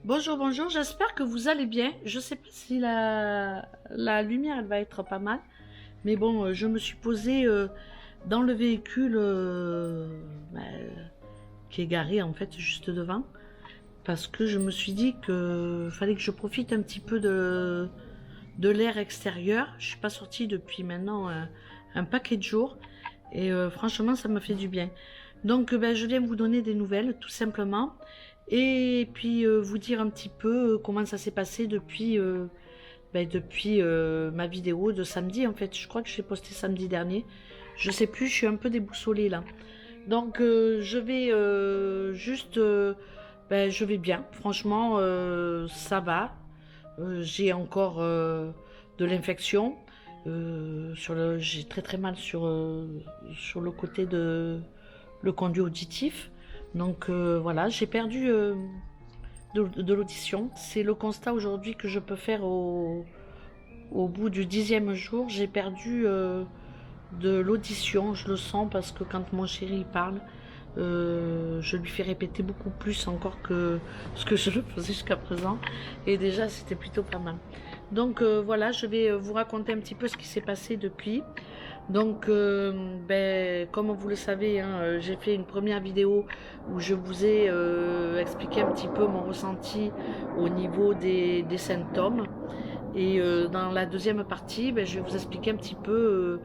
Bonjour, bonjour, j'espère que vous allez bien. Je sais pas si la lumière elle va être pas mal, mais bon, je me suis posée dans le véhicule qui est garé en fait juste devant, parce que je me suis dit que fallait que je profite un petit peu de l'air extérieur. Je suis pas sortie depuis maintenant un paquet de jours, et franchement ça me fait du bien. Donc je viens vous donner des nouvelles tout simplement, et puis vous dire un petit peu comment ça s'est passé depuis ma vidéo de samedi. En fait, je crois que je l'ai posté samedi dernier, je sais plus, je suis un peu déboussolée là. Donc je vais je vais bien, franchement, ça va. J'ai encore de l'infection. J'ai très très mal sur le côté de le conduit auditif. Donc voilà, j'ai perdu de l'audition. C'est le constat aujourd'hui que je peux faire au bout du 10e jour. J'ai perdu de l'audition, je le sens, parce que quand mon chéri parle, je lui fais répéter beaucoup plus encore que ce que je le faisais jusqu'à présent, et déjà c'était plutôt pas mal. Donc voilà, je vais vous raconter un petit peu ce qui s'est passé depuis. Donc comme vous le savez, hein, j'ai fait une première vidéo où je vous ai expliqué un petit peu mon ressenti au niveau des symptômes. Et dans la deuxième partie, je vais vous expliquer un petit peu.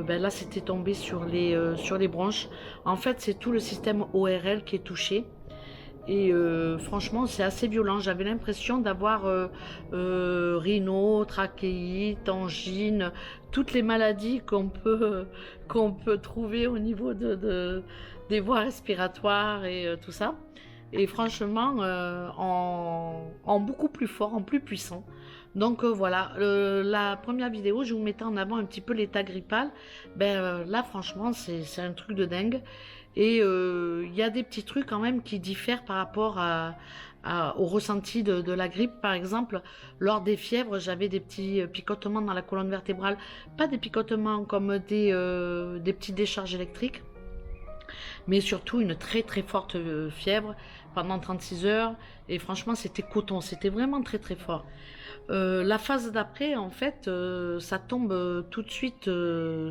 Là, c'était tombé sur les bronches. En fait, c'est tout le système ORL qui est touché. Et franchement, c'est assez violent. J'avais l'impression d'avoir rhino, trachéite, angine, toutes les maladies qu'on peut trouver au niveau des voies respiratoires et tout ça. Et franchement, en beaucoup plus fort, en plus puissant. Donc voilà, la première vidéo, je vous mettais en avant un petit peu l'état grippal. Là, franchement, c'est un truc de dingue. Et il y a des petits trucs quand même qui diffèrent par rapport au ressenti de la grippe. Par exemple, lors des fièvres, j'avais des petits picotements dans la colonne vertébrale. Pas des picotements comme des petites décharges électriques, mais surtout une très très forte fièvre pendant 36 heures. Et franchement, c'était coton, c'était vraiment très très fort. La phase d'après, en fait, ça tombe tout de suite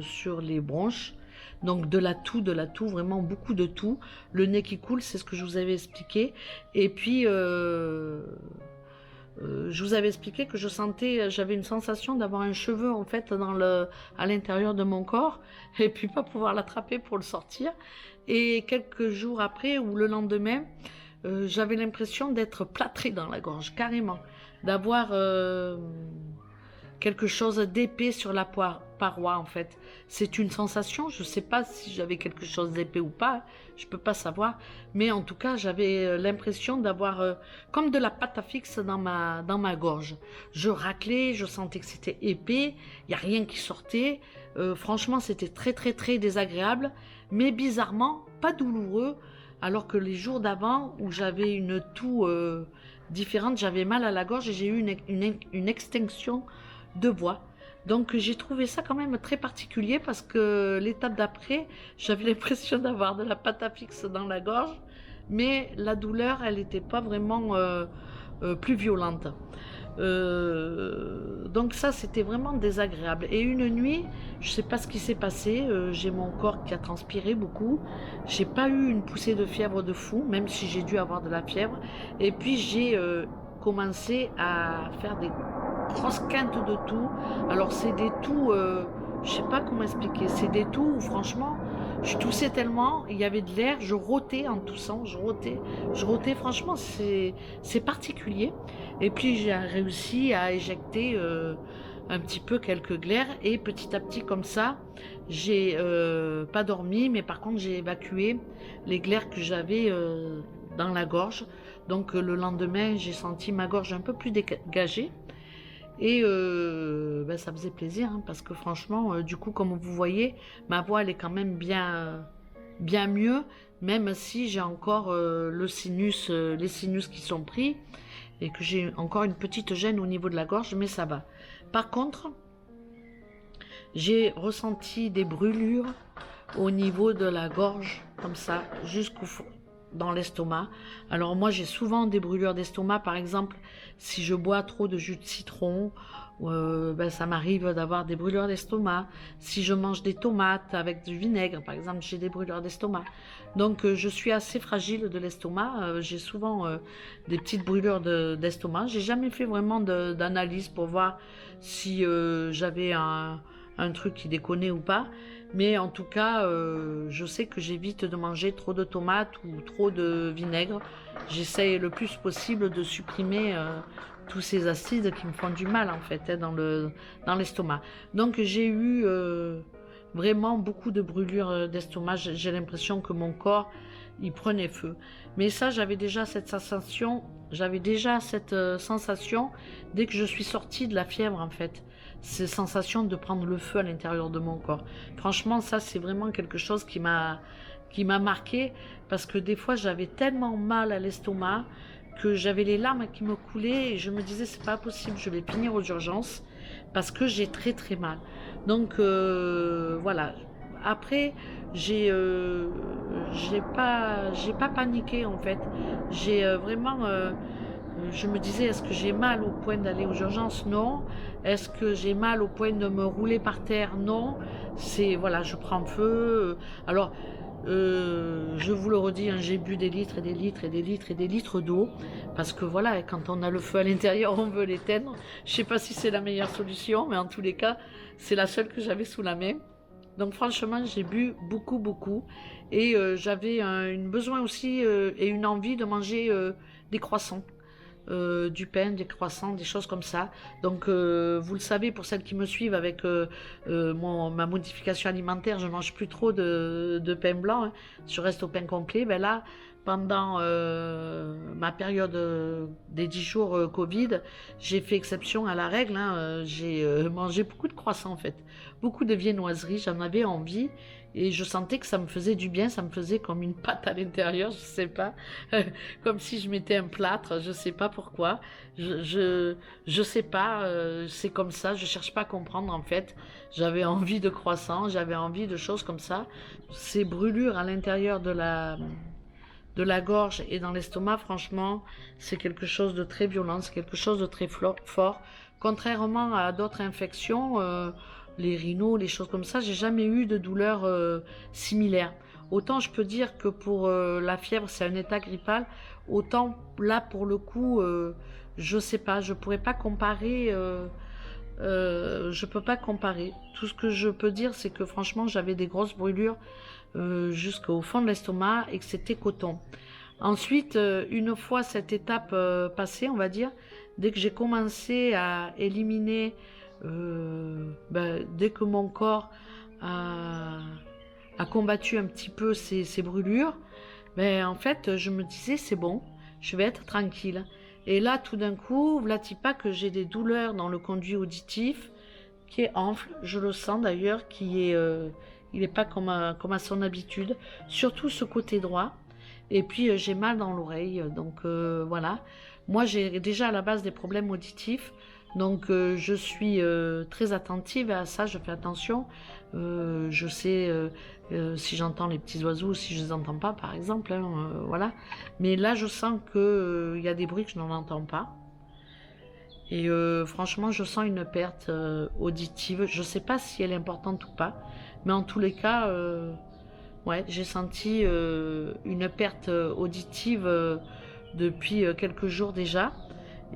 sur les bronches. Donc de la toux, vraiment beaucoup de toux. Le nez qui coule, c'est ce que je vous avais expliqué. Et puis, je vous avais expliqué que j'avais une sensation d'avoir un cheveu en fait à l'intérieur de mon corps, et puis pas pouvoir l'attraper pour le sortir. Et quelques jours après ou le lendemain, j'avais l'impression d'être plâtrée dans la gorge, carrément, d'avoir quelque chose d'épais sur la paroi en fait. C'est une sensation, je sais pas si j'avais quelque chose d'épais ou pas, je peux pas savoir, mais en tout cas j'avais l'impression d'avoir comme de la pâte à fixe dans ma gorge. Je raclais, je sentais que c'était épais, il y a rien qui sortait. Franchement c'était très très très désagréable, mais bizarrement pas douloureux, alors que les jours d'avant où j'avais une toux différente, j'avais mal à la gorge et j'ai eu une extinction de voix. Donc j'ai trouvé ça quand même très particulier, parce que l'étape d'après, j'avais l'impression d'avoir de la pâte à fixe dans la gorge, mais la douleur, elle n'était pas vraiment plus violente. Donc ça, c'était vraiment désagréable. Et une nuit, je sais pas ce qui s'est passé, j'ai mon corps qui a transpiré beaucoup. J'ai pas eu une poussée de fièvre de fou, même si j'ai dû avoir de la fièvre. Et puis j'ai commencé à faire des grosses quintes de toux. Alors c'est des toux, je sais pas comment expliquer, c'est des toux où franchement, je toussais tellement, il y avait de l'air, je rotais en toussant, je rotais, franchement c'est particulier. Et puis j'ai réussi à éjecter un petit peu quelques glaires, et petit à petit comme ça, j'ai pas dormi, mais par contre j'ai évacué les glaires que j'avais dans la gorge. Donc le lendemain, j'ai senti ma gorge un peu plus dégagée. Et ça faisait plaisir, hein, parce que franchement, du coup, comme vous voyez, ma voix elle est quand même bien mieux, même si j'ai encore les sinus qui sont pris, et que j'ai encore une petite gêne au niveau de la gorge, mais ça va. Par contre, j'ai ressenti des brûlures au niveau de la gorge, comme ça, jusqu'au fond. dans l'estomac. Alors moi j'ai souvent des brûlures d'estomac, par exemple si je bois trop de jus de citron, ben, ça m'arrive d'avoir des brûlures d'estomac. Si je mange des tomates avec du vinaigre par exemple, j'ai des brûlures d'estomac. Donc je suis assez fragile de l'estomac, j'ai souvent des petites brûlures d'estomac. J'ai jamais fait vraiment d'analyse pour voir si j'avais un truc qui déconnait ou pas. Mais en tout cas, je sais que j'évite de manger trop de tomates ou trop de vinaigre. J'essaye le plus possible de supprimer tous ces acides qui me font du mal en fait, hein, dans l'estomac. Donc j'ai eu vraiment beaucoup de brûlures d'estomac. J'ai l'impression que mon corps, il prenait feu. Mais ça, j'avais déjà cette sensation dès que je suis sortie de la fièvre en fait. Cette sensation de prendre le feu à l'intérieur de mon corps. Franchement, ça c'est vraiment quelque chose qui m'a marqué, parce que des fois j'avais tellement mal à l'estomac que j'avais les larmes qui me coulaient et je me disais c'est pas possible, je vais finir aux urgences parce que j'ai très très mal. Donc voilà. Après j'ai pas paniqué en fait. J'ai vraiment je me disais, est-ce que j'ai mal au point d'aller aux urgences? Non. Est-ce que j'ai mal au point de me rouler par terre? Non. C'est, voilà, je prends feu. Alors, je vous le redis, hein, j'ai bu des litres et des litres et des litres et des litres d'eau. Parce que voilà, quand on a le feu à l'intérieur, on veut l'éteindre. Je sais pas si c'est la meilleure solution, mais en tous les cas, c'est la seule que j'avais sous la main. Donc franchement, j'ai bu beaucoup, beaucoup. Et j'avais un besoin aussi et une envie de manger des croissants. Du pain, des croissants, des choses comme ça. Donc vous le savez, pour celles qui me suivent avec ma modification alimentaire, je mange plus trop de pain blanc, hein. Je reste au pain complet. Ben là, pendant ma période des 10 jours Covid, j'ai fait exception à la règle, hein. J'ai mangé beaucoup de croissants en fait, beaucoup de viennoiseries, j'en avais envie. Et je sentais que ça me faisait du bien, ça me faisait comme une pâte à l'intérieur, je sais pas, comme si je mettais un plâtre, je sais pas pourquoi, je sais pas, c'est comme ça, je cherche pas à comprendre en fait. J'avais envie de croissants, j'avais envie de choses comme ça. Ces brûlures à l'intérieur de la gorge et dans l'estomac, franchement, c'est quelque chose de très violent, c'est quelque chose de très fort. Contrairement à d'autres infections, les rhinos, les choses comme ça, j'ai jamais eu de douleur similaire. Autant je peux dire que pour la fièvre, c'est un état grippal, autant là, pour le coup, je sais pas, je pourrais pas comparer, je peux pas comparer. Tout ce que je peux dire, c'est que franchement, j'avais des grosses brûlures jusqu'au fond de l'estomac et que c'était coton. Ensuite, une fois cette étape passée, on va dire, dès que j'ai commencé à éliminer, dès que mon corps a combattu un petit peu ces brûlures, en fait, je me disais, c'est bon, je vais être tranquille. Et là, tout d'un coup, voilà pas que j'ai des douleurs dans le conduit auditif, qui est enfle, je le sens d'ailleurs, il n'est pas comme à son habitude, surtout ce côté droit. Et puis j'ai mal dans l'oreille, donc voilà. Moi j'ai déjà à la base des problèmes auditifs, donc je suis très attentive à ça, je fais attention. Je sais si j'entends les petits oiseaux, si je les entends pas par exemple, hein, voilà. Mais là je sens que y a des bruits que je n'en entends pas. Et franchement je sens une perte auditive, je sais pas si elle est importante ou pas, mais en tous les cas... ouais, j'ai senti une perte auditive depuis quelques jours déjà.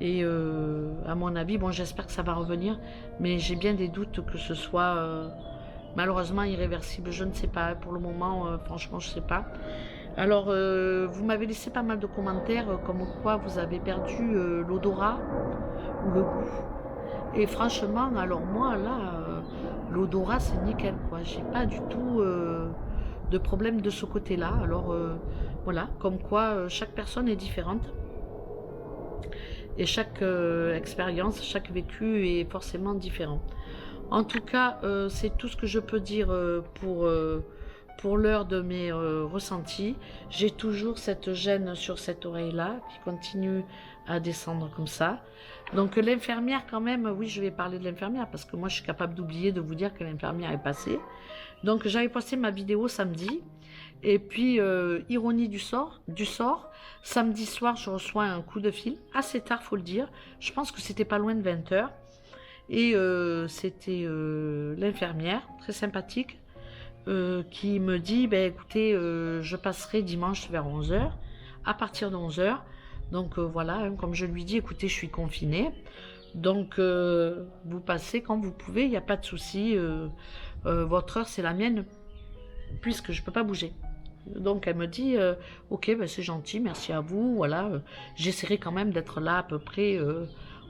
Et à mon avis, bon, j'espère que ça va revenir, mais j'ai bien des doutes que ce soit malheureusement irréversible. Je ne sais pas, pour le moment, franchement, je ne sais pas. Alors, vous m'avez laissé pas mal de commentaires comme quoi vous avez perdu l'odorat ou le goût. Et franchement, alors moi, là, l'odorat, c'est nickel, quoi. J'ai pas du tout... de problème de ce côté-là. Alors voilà, comme quoi chaque personne est différente et chaque expérience, chaque vécu est forcément différent. En tout cas, c'est tout ce que je peux dire pour l'heure de mes ressentis. J'ai toujours cette gêne sur cette oreille-là qui continue à descendre comme ça. Donc l'infirmière quand même, oui, je vais parler de l'infirmière parce que moi je suis capable d'oublier de vous dire que l'infirmière est passée. Donc j'avais posté ma vidéo samedi Et puis, ironie du sort, samedi soir, je reçois un coup de fil, assez tard, faut le dire. Je pense que c'était pas loin de 20 h. Et c'était l'infirmière, très sympathique, qui me dit, ben, écoutez, je passerai dimanche vers 11 h, à partir de 11 h. Donc voilà, hein, comme je lui dis, écoutez, je suis confinée. Donc vous passez quand vous pouvez, il n'y a pas de souci. Votre heure, c'est la mienne, puisque je ne peux pas bouger. Donc elle me dit, ok, ben, c'est gentil, merci à vous. Voilà, j'essaierai quand même d'être là à peu près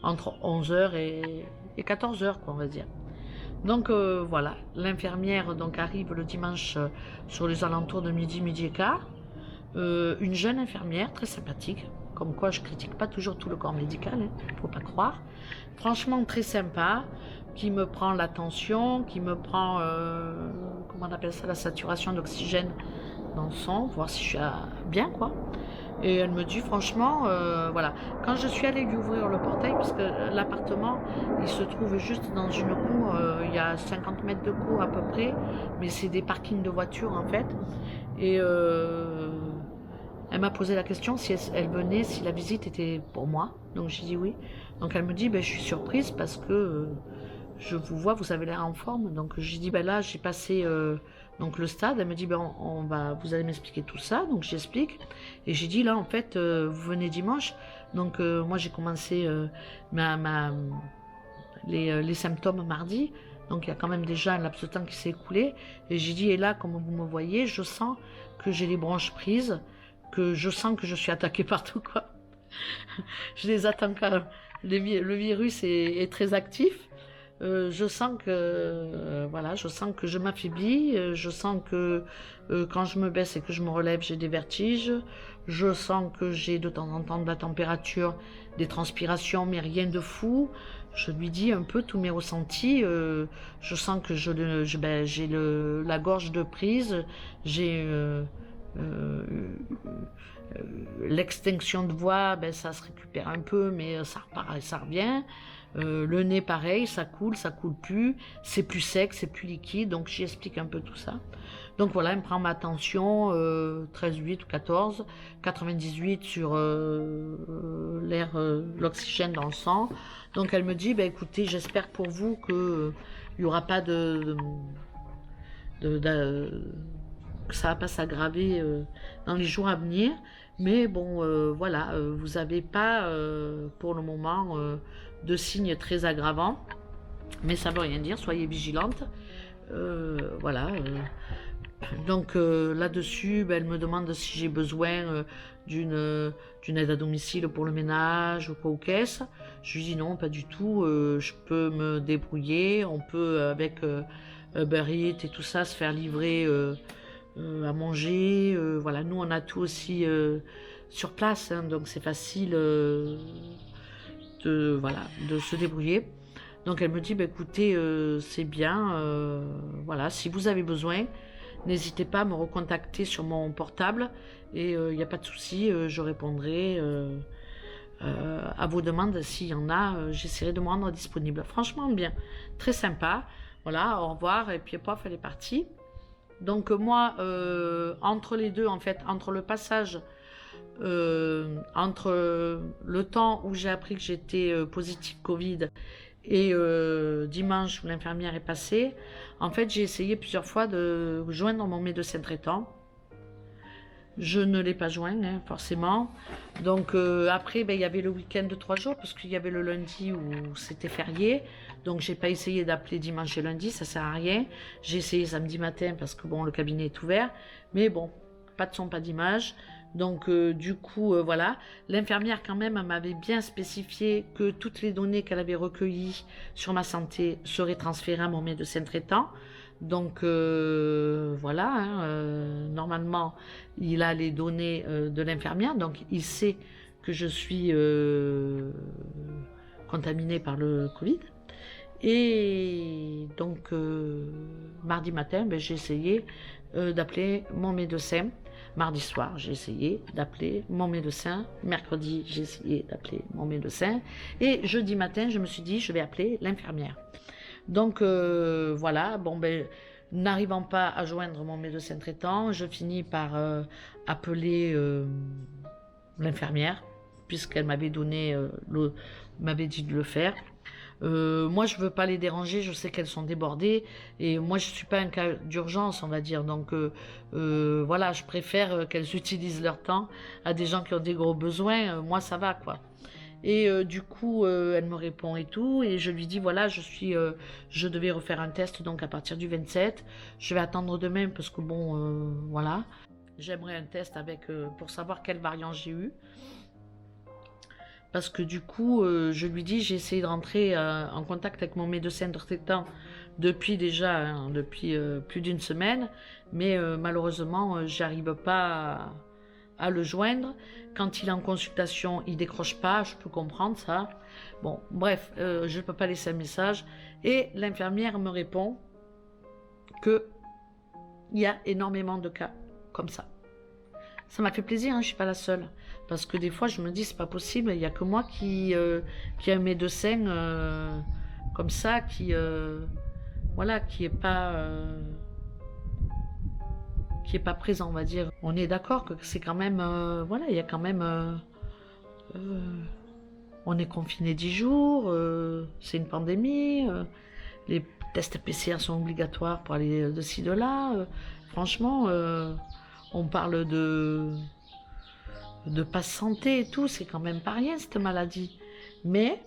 entre 11 h et 14 h, quoi, on va dire. Donc voilà, l'infirmière donc arrive le dimanche sur les alentours de midi et quart. Une jeune infirmière très sympathique, comme quoi je critique pas toujours tout le corps médical, hein, faut pas croire. Franchement très sympa, qui me prend la tension, qui me prend, comment on appelle ça, la saturation d'oxygène dans le sang, voir si je suis bien, quoi. Et elle me dit franchement, voilà, quand je suis allée lui ouvrir le portail, parce que l'appartement, il se trouve juste dans une cour, il y a 50 mètres de cour à peu près, mais c'est des parkings de voitures en fait. Et elle m'a posé la question si elle venait, si la visite était pour moi. Donc j'ai dit oui. Donc elle me dit, ben, je suis surprise parce que je vous vois, vous avez l'air en forme. Donc j'ai dit, ben là, j'ai passé donc le stade. Elle me dit, ben, vous allez m'expliquer tout ça. Donc j'explique. Et j'ai dit, là, en fait, vous venez dimanche. Donc moi, j'ai commencé les symptômes mardi. Donc il y a quand même déjà un laps de temps qui s'est écoulé. Et j'ai dit, et là, comme vous me voyez, je sens que j'ai les bronches prises, que je sens que je suis attaquée partout, quoi. Je les attends quand le virus est très actif. Je sens que voilà, je sens que je m'affaiblis, je sens que quand je me baisse et que je me relève, j'ai des vertiges. Je sens que j'ai de temps en temps de la température, des transpirations, mais rien de fou. Je lui dis un peu tous mes ressentis. Je sens que j'ai la gorge de prise, j'ai l'extinction de voix, ben, ça se récupère un peu, mais ça repart et ça revient. Le nez pareil, ça coule plus, c'est plus sec, c'est plus liquide, donc j'y explique un peu tout ça. Donc voilà, elle me prend ma tension, 13,8 ou 14, 98 sur l'air, l'oxygène dans le sang. Donc elle me dit, bah, écoutez, j'espère pour vous qu'il n'y aura pas que ça va pas s'aggraver dans les jours à venir. Mais bon, voilà, vous n'avez pas pour le moment de signes très aggravants. Mais ça ne veut rien dire, soyez vigilante. Voilà. Donc là-dessus, ben, elle me demande si j'ai besoin d'une aide à domicile pour le ménage ou quoi ou qu'est-ce. Je lui dis non, pas du tout. Je peux me débrouiller. On peut, avec Uber Eats et tout ça, se faire livrer à manger. Voilà, nous on a tout aussi sur place, hein, donc c'est facile voilà, de se débrouiller. Donc elle me dit, bah, écoutez, c'est bien, voilà, si vous avez besoin, n'hésitez pas à me recontacter sur mon portable et il n'y a pas de souci, je répondrai à vos demandes. S'il y en a, j'essaierai de me rendre disponible. Franchement bien, très sympa. Voilà, au revoir, et puis pof, elle est partie. Donc moi, entre les deux, en fait, entre le passage, entre le temps où j'ai appris que j'étais positive Covid et dimanche où l'infirmière est passée, en fait, j'ai essayé plusieurs fois de joindre mon médecin traitant. Je ne l'ai pas joint, hein, forcément. Donc après, ben, il y avait le week-end de 3 jours, parce qu'il y avait le lundi où c'était férié. Donc j'ai pas essayé d'appeler dimanche et lundi, ça sert à rien. J'ai essayé samedi matin, parce que bon, le cabinet est ouvert. Mais bon, pas de son, pas d'image. Donc du coup, voilà. L'infirmière quand même m'avait bien spécifié que toutes les données qu'elle avait recueillies sur ma santé seraient transférées à mon médecin traitant. Donc voilà, hein, normalement, il a les données de l'infirmière, donc il sait que je suis contaminée par le Covid. Et donc mardi matin, ben, j'ai essayé d'appeler mon médecin. Mardi soir, j'ai essayé d'appeler mon médecin. Mercredi, j'ai essayé d'appeler mon médecin. Et jeudi matin, je me suis dit, je vais appeler l'infirmière. Donc voilà, bon ben, N'arrivant pas à joindre mon médecin traitant, je finis par appeler l'infirmière, puisqu'elle m'avait m'avait dit de le faire. Moi, je veux pas les déranger, je sais qu'elles sont débordées, et moi, je suis pas un cas d'urgence, on va dire. Donc, voilà, je préfère qu'elles utilisent leur temps à des gens qui ont des gros besoins. Moi, ça va, quoi. Et du coup, elle me répond et tout, et je lui dis voilà, je devais refaire un test donc à partir du 27. Je vais attendre demain parce que bon, voilà, j'aimerais un test avec pour savoir quel variant j'ai eu. Parce que du coup, je lui dis, j'ai essayé de rentrer en contact avec mon médecin traitant depuis déjà, hein, depuis plus d'une semaine, mais malheureusement, j'arrive pas à le joindre. Quand il est en consultation, il décroche pas, je peux comprendre ça. Bon, bref, je ne peux pas laisser un message. Et l'infirmière me répond que il y a énormément de cas comme ça. Ça m'a fait plaisir, hein, je suis pas la seule. Parce que des fois, je me dis, c'est pas possible, il n'y a que moi qui a un médecin comme ça, voilà, qui est pas présent, on va dire. On est d'accord que c'est quand même, voilà, il y a quand même, on est confiné 10 jours, c'est une pandémie, les tests PCR sont obligatoires pour aller de ci, de là. Franchement, on parle de passe santé et tout, c'est quand même pas rien cette maladie. Mais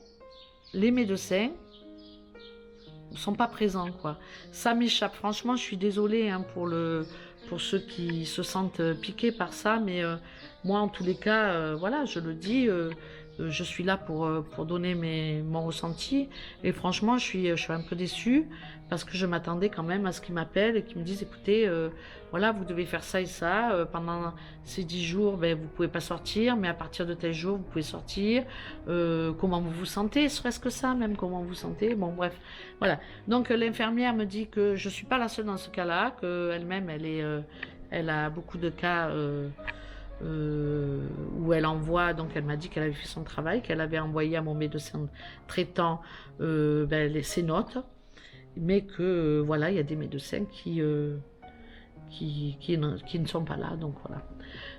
les médecins sont pas présents, quoi. Ça m'échappe, franchement, je suis désolée hein, pour ceux qui se sentent piqués par ça, mais moi, en tous les cas, voilà, je le dis, je suis là pour donner mon ressenti, et franchement, je suis un peu déçue, parce que je m'attendais quand même à ce qu'ils m'appellent et qu'ils me disent, écoutez, voilà, vous devez faire ça et ça, pendant ces 10 jours, ben, vous pouvez pas sortir, mais à partir de tel jour, vous pouvez sortir, comment vous vous sentez, serait-ce que ça, même comment vous vous sentez, bon, bref, voilà. Donc, l'infirmière me dit que je suis pas la seule dans ce cas-là, qu'elle-même, elle a beaucoup de cas où elle envoie, donc elle m'a dit qu'elle avait fait son travail, qu'elle avait envoyé à mon médecin traitant ses notes, mais que voilà, il y a des médecins qui ne sont pas là, donc voilà.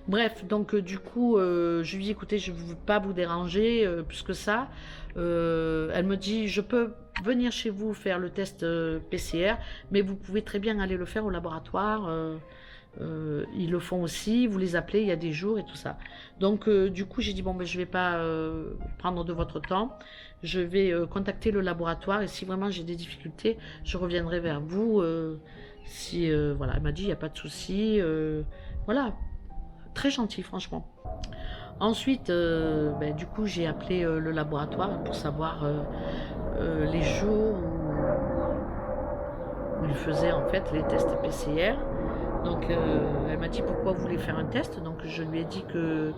Bref, donc du coup, je lui dis écoutez, je ne veux pas vous déranger plus que ça. Elle me dit je peux venir chez vous faire le test PCR, mais vous pouvez très bien aller le faire au laboratoire. Ils le font aussi, vous les appelez, il y a des jours et tout ça. Donc du coup j'ai dit bon ben je vais pas prendre de votre temps, je vais contacter le laboratoire et si vraiment j'ai des difficultés, je reviendrai vers vous. Si voilà, elle m'a dit il n'y a pas de souci, voilà, très gentil franchement. Ensuite, du coup j'ai appelé le laboratoire pour savoir les jours où ils faisaient en fait les tests PCR. Donc elle m'a dit pourquoi vous voulez faire un test. Donc je lui ai dit que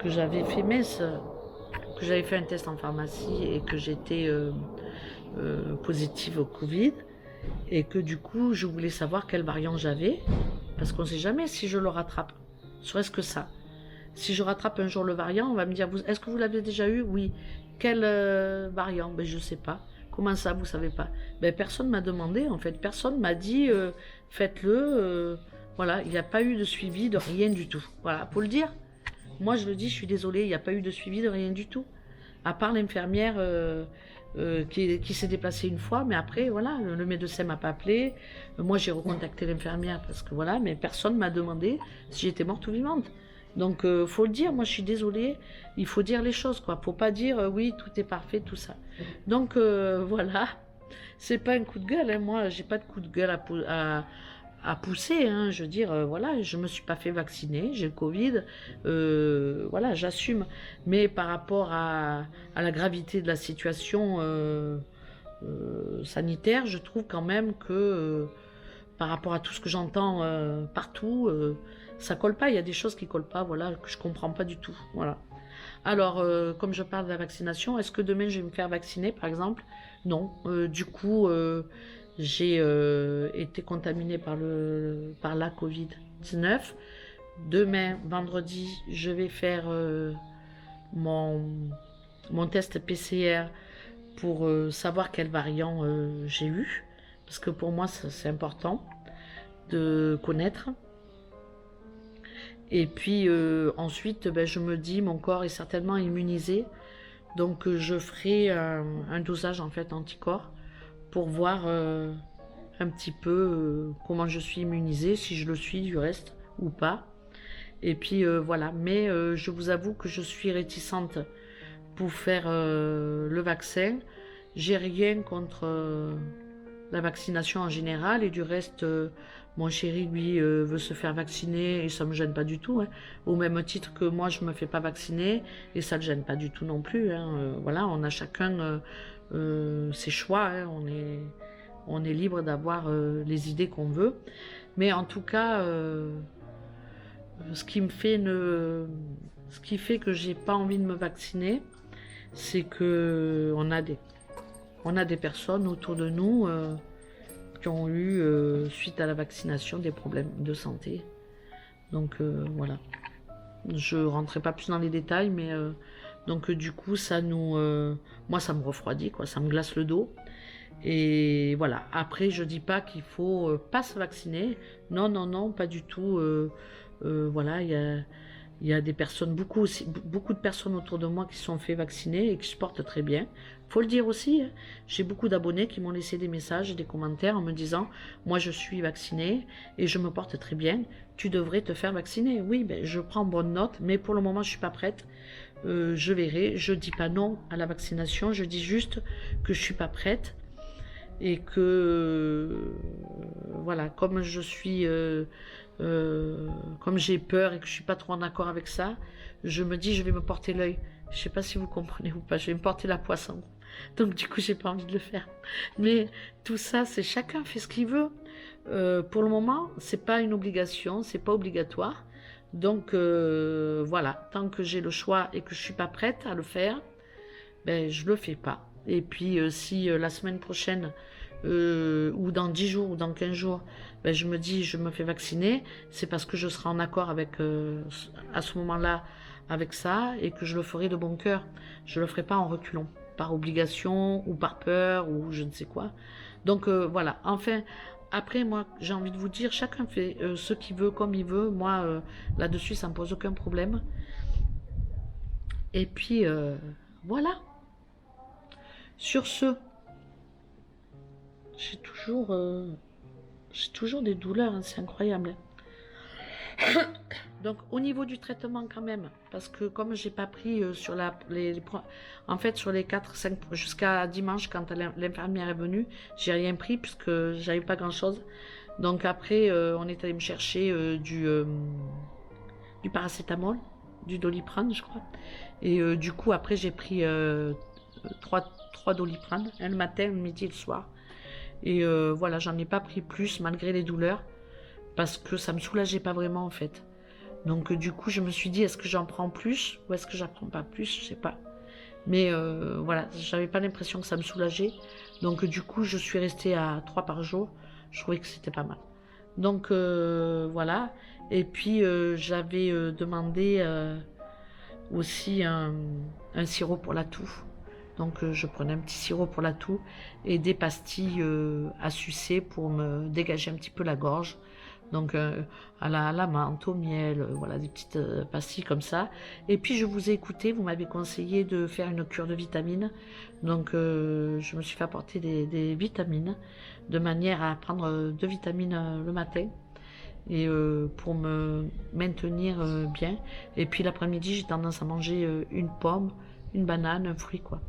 que j'avais fait que j'avais fait un test en pharmacie et que j'étais positive au Covid et que du coup je voulais savoir quel variant j'avais parce qu'on ne sait jamais si je le rattrape. Serait-ce que ça. Si je rattrape un jour le variant, on va me dire est-ce que vous l'avez déjà eu? Oui. Quel variant? Ben je sais pas. Comment ça, vous savez pas? Ben, personne m'a demandé, en fait. Personne m'a dit, faites-le. Voilà, il n'y a pas eu de suivi de rien du tout. Voilà, faut le dire. Moi, je le dis, je suis désolée, il n'y a pas eu de suivi de rien du tout. À part l'infirmière qui s'est déplacée une fois, mais après, voilà, le médecin m'a pas appelé. Moi, j'ai recontacté l'infirmière parce que voilà, mais personne m'a demandé si j'étais morte ou vivante. Donc, faut le dire, moi je suis désolée, il faut dire les choses, quoi. Faut pas dire oui, tout est parfait, tout ça. Donc, voilà, c'est pas un coup de gueule, hein. Moi j'ai pas de coup de gueule à pousser, hein. Je veux dire, voilà, je me suis pas fait vacciner, j'ai le Covid, voilà, j'assume. Mais par rapport à la gravité de la situation sanitaire, je trouve quand même que par rapport à tout ce que j'entends partout, ça colle pas, il y a des choses qui collent pas, voilà, que je comprends pas du tout, voilà. Alors, comme je parle de la vaccination, est-ce que demain je vais me faire vacciner, par exemple? Non. Du coup, j'ai été contaminée par la Covid-19. Demain, vendredi, je vais faire mon test PCR pour savoir quel variant j'ai eu, parce que pour moi c'est important de connaître. Et puis ensuite, ben, je me dis mon corps est certainement immunisé, donc je ferai un dosage en fait anticorps pour voir un petit peu comment je suis immunisée, si je le suis du reste ou pas. Et puis voilà, mais je vous avoue que je suis réticente pour faire le vaccin. J'ai rien contre la vaccination en général, et du reste, mon chéri, lui, veut se faire vacciner et ça me gêne pas du tout, hein. Au même titre que moi, je me fais pas vacciner et ça ne gêne pas du tout non plus, hein. Voilà, on a chacun ses choix, hein. On est libre d'avoir les idées qu'on veut. Mais en tout cas, ce qui fait que j'ai pas envie de me vacciner, c'est que on a des personnes autour de nous qui ont eu, suite à la vaccination, des problèmes de santé. Donc voilà. Je rentrerai pas plus dans les détails, mais donc du coup, moi, ça me refroidit, quoi, ça me glace le dos. Et voilà. Après, je dis pas qu'il faut pas se vacciner. Non, non, non, pas du tout. Voilà, il y a des personnes, beaucoup de personnes autour de moi qui se sont fait vacciner et qui se portent très bien. Faut le dire aussi, hein. J'ai beaucoup d'abonnés qui m'ont laissé des messages et des commentaires en me disant « Moi, je suis vacciné et je me porte très bien. Tu devrais te faire vacciner. » Oui, ben, je prends bonne note, mais pour le moment, je suis pas prête. Je verrai. Je dis pas non à la vaccination. Je dis juste que je suis pas prête et que voilà, comme je suis comme j'ai peur et que je suis pas trop en accord avec ça, je me dis je vais me porter l'œil. Je sais pas si vous comprenez ou pas, je vais me porter la poisse en gros. Donc du coup j'ai pas envie de le faire. Mais tout ça, c'est chacun fait ce qu'il veut. Pour le moment, c'est pas une obligation, c'est pas obligatoire. Donc voilà, tant que j'ai le choix et que je suis pas prête à le faire, ben je le fais pas. Et puis si la semaine prochaine ou dans 10 jours ou dans 15 jours, ben, je me dis je me fais vacciner, c'est parce que je serai en accord avec à ce moment-là avec ça et que je le ferai de bon cœur. Je le ferai pas en reculant, par obligation ou par peur ou je ne sais quoi. Donc voilà, enfin, après moi j'ai envie de vous dire, chacun fait ce qu'il veut comme il veut. Moi là-dessus ça me pose aucun problème. Et puis voilà. Sur ce, j'ai toujours des douleurs, hein, c'est incroyable. Donc au niveau du traitement quand même, parce que comme j'ai pas pris sur en fait sur les 4-5 jusqu'à dimanche quand l'infirmière est venue, j'ai rien pris puisque j'avais pas grand chose. Donc après on est allé me chercher du paracétamol, du Doliprane je crois. Et du coup après j'ai pris 3 Doliprane, un le matin, le midi et le soir. Et voilà, j'en ai pas pris plus malgré les douleurs parce que ça me soulageait pas vraiment en fait. Donc du coup, je me suis dit, est-ce que j'en prends plus ou est-ce que j'en prends pas plus, je sais pas. Mais voilà, j'avais pas l'impression que ça me soulageait. Donc du coup, je suis restée à 3 par jour. Je trouvais que c'était pas mal. Donc voilà. Et puis j'avais demandé aussi un sirop pour la toux. Donc je prenais un petit sirop pour la toux et des pastilles à sucer pour me dégager un petit peu la gorge. Donc à la menthe, au miel, voilà, des petites pastilles comme ça. Et puis je vous ai écouté, vous m'avez conseillé de faire une cure de vitamines. Donc je me suis fait apporter des vitamines de manière à prendre 2 vitamines le matin. Et pour me maintenir bien. Et puis l'après-midi, j'ai tendance à manger une pomme, une banane, un fruit, quoi.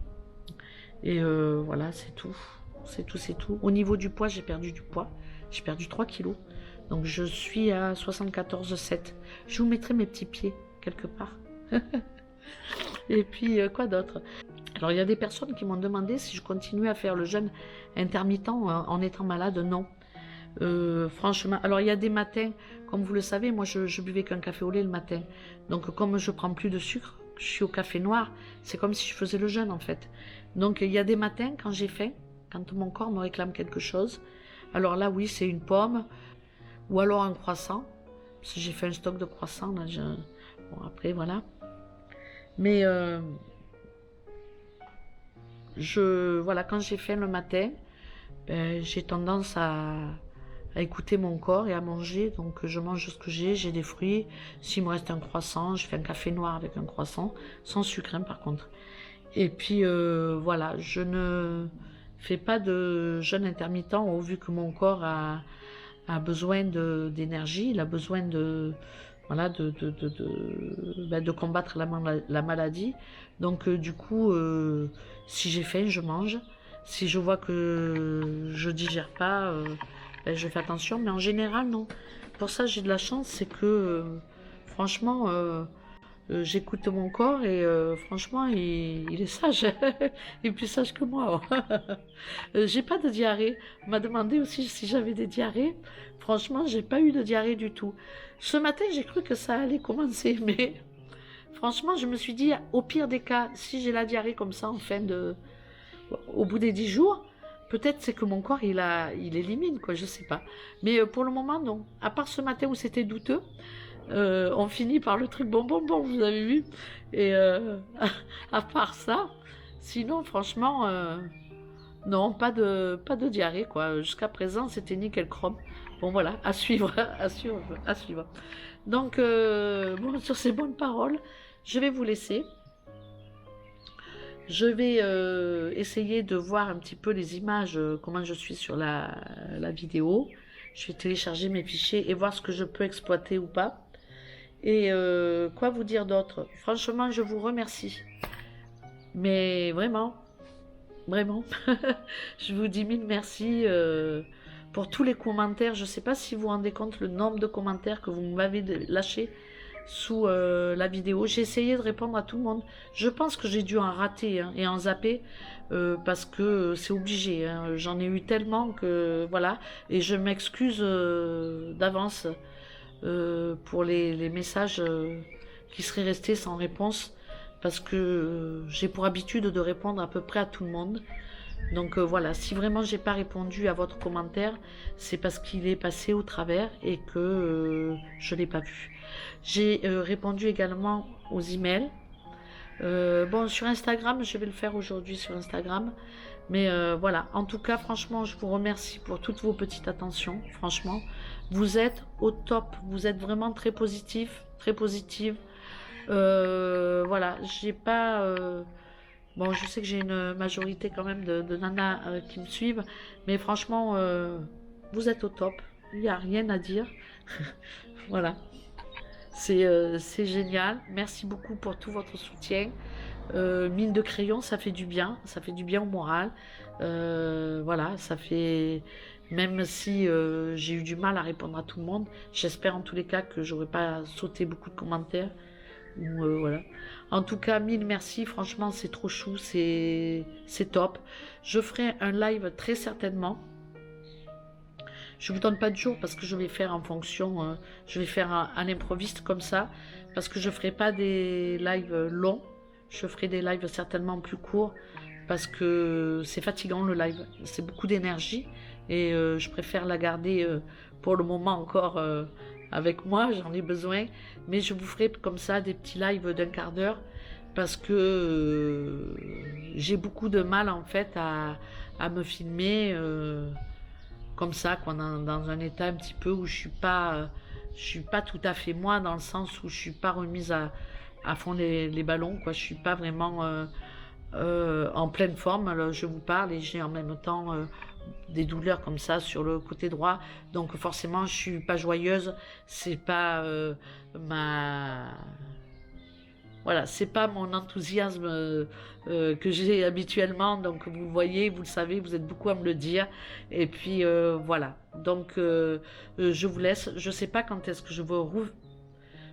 Et voilà, c'est tout. C'est tout, c'est tout. Au niveau du poids, j'ai perdu du poids. J'ai perdu 3 kilos. Donc je suis à 74,7. Je vous mettrai mes petits pieds quelque part. Et puis quoi d'autre? Alors il y a des personnes qui m'ont demandé si je continuais à faire le jeûne intermittent en étant malade. Non. Franchement, alors il y a des matins, comme vous le savez, moi je buvais qu'un café au lait le matin. Donc comme je prends plus de sucre, je suis au café noir, c'est comme si je faisais le jeûne en fait. Donc il y a des matins quand j'ai faim, quand mon corps me réclame quelque chose, alors là oui c'est une pomme, ou alors un croissant, parce que j'ai fait un stock de croissants, là, bon après voilà. Mais voilà, quand j'ai faim le matin, ben, j'ai tendance à écouter mon corps et à manger. Donc je mange ce que j'ai des fruits. S'il me reste un croissant, je fais un café noir avec un croissant, sans sucre hein, par contre. Et puis voilà, je ne fais pas de jeûne intermittent au vu que mon corps a besoin d'énergie, il a besoin de, voilà, ben, de combattre la maladie. Donc du coup, si j'ai faim, je mange. Si je vois que je digère pas, ben, je fais attention. Mais en général, non. Pour ça, j'ai de la chance, c'est que franchement, j'écoute mon corps et franchement, il est sage. Il est plus sage que moi. J'ai pas de diarrhée. On m'a demandé aussi si j'avais des diarrhées. Franchement, j'ai pas eu de diarrhée du tout. Ce matin, j'ai cru que ça allait commencer, mais franchement, je me suis dit, au pire des cas, si j'ai la diarrhée comme ça au bout des 10 jours, peut-être c'est que mon corps, il élimine, quoi, je sais pas. Mais pour le moment, non. À part ce matin où c'était douteux, on finit par le truc bon, vous avez vu. Et à part ça, sinon, franchement, non, pas de diarrhée, quoi. Jusqu'à présent, c'était nickel chrome. Bon, voilà, à suivre, à suivre, à suivre. Donc, bon, sur ces bonnes paroles, je vais vous laisser. Je vais essayer de voir un petit peu les images, comment je suis sur la vidéo. Je vais télécharger mes fichiers et voir ce que je peux exploiter ou pas. Et quoi vous dire d'autre? Franchement, je vous remercie. Mais vraiment, vraiment, je vous dis mille merci pour tous les commentaires. Je ne sais pas si vous vous rendez compte le nombre de commentaires que vous m'avez lâchés sous la vidéo. J'ai essayé de répondre à tout le monde. Je pense que j'ai dû en rater hein, et en zapper parce que c'est obligé. Hein. J'en ai eu tellement que voilà. Et je m'excuse d'avance pour les messages qui seraient restés sans réponse parce que j'ai pour habitude de répondre à peu près à tout le monde. Donc voilà, si vraiment j'ai pas répondu à votre commentaire, c'est parce qu'il est passé au travers et que je l'ai pas vu. J'ai répondu également aux emails. Bon, sur Instagram, je vais le faire aujourd'hui sur Instagram. Mais voilà, en tout cas, franchement, je vous remercie pour toutes vos petites attentions. Franchement, vous êtes au top. Vous êtes vraiment très positif, très positive. Voilà, j'ai pas... Bon, je sais que j'ai une majorité quand même de nanas qui me suivent. Mais franchement, vous êtes au top. Il n'y a rien à dire. Voilà. C'est génial. Merci beaucoup pour tout votre soutien. Mine de crayon, ça fait du bien. Ça fait du bien au moral. Voilà, ça fait... Même si j'ai eu du mal à répondre à tout le monde, j'espère en tous les cas que j'aurai pas sauté beaucoup de commentaires. Voilà. En tout cas, mille merci. Franchement, c'est trop chou. C'est top. Je ferai un live très certainement. Je vous donne pas de jour parce que je vais faire en fonction, je vais faire à l'improviste comme ça, parce que je ferai pas des lives longs, je ferai des lives certainement plus courts, parce que c'est fatigant le live, c'est beaucoup d'énergie, et je préfère la garder pour le moment encore avec moi, j'en ai besoin, mais je vous ferai comme ça des petits lives d'un quart d'heure, parce que j'ai beaucoup de mal en fait à me filmer comme ça, quoi, dans un état un petit peu où je suis pas tout à fait moi, dans le sens où je suis pas remise à fond les ballons, quoi. Je suis pas vraiment en pleine forme. Alors, je vous parle et j'ai en même temps des douleurs comme ça sur le côté droit, donc forcément je suis pas joyeuse. C'est pas voilà, c'est pas mon enthousiasme que j'ai habituellement, donc vous voyez, vous le savez, vous êtes beaucoup à me le dire, et puis voilà, donc je vous laisse, je sais pas quand est-ce que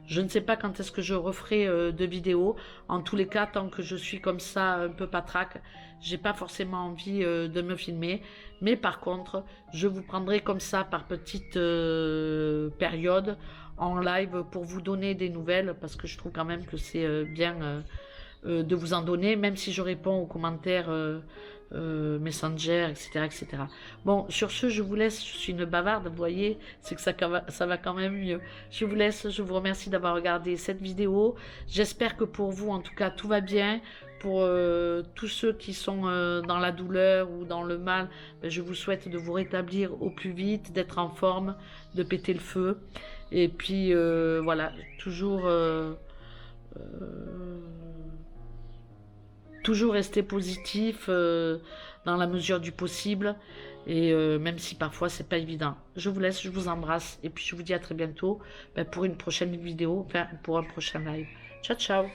je ne sais pas quand est-ce que je referai de vidéos. En tous les cas, tant que je suis comme ça, un peu patraque, j'ai pas forcément envie de me filmer. Mais par contre, je vous prendrai comme ça par petites périodes en live pour vous donner des nouvelles, parce que je trouve quand même que c'est bien de vous en donner, même si je réponds aux commentaires Messenger, etc., etc. Bon, sur ce, je vous laisse. Je suis une bavarde, vous voyez, c'est que ça va quand même mieux. Je vous laisse, je vous remercie d'avoir regardé cette vidéo. J'espère que pour vous, en tout cas, tout va bien. pour tous ceux qui sont dans la douleur ou dans le mal, ben, je vous souhaite de vous rétablir au plus vite, d'être en forme, de péter le feu. Et puis voilà, euh, toujours rester positif dans la mesure du possible. Et même si parfois c'est pas évident. Je vous laisse, je vous embrasse. Et puis je vous dis à très bientôt ben, pour une prochaine vidéo, enfin pour un prochain live. Ciao, ciao!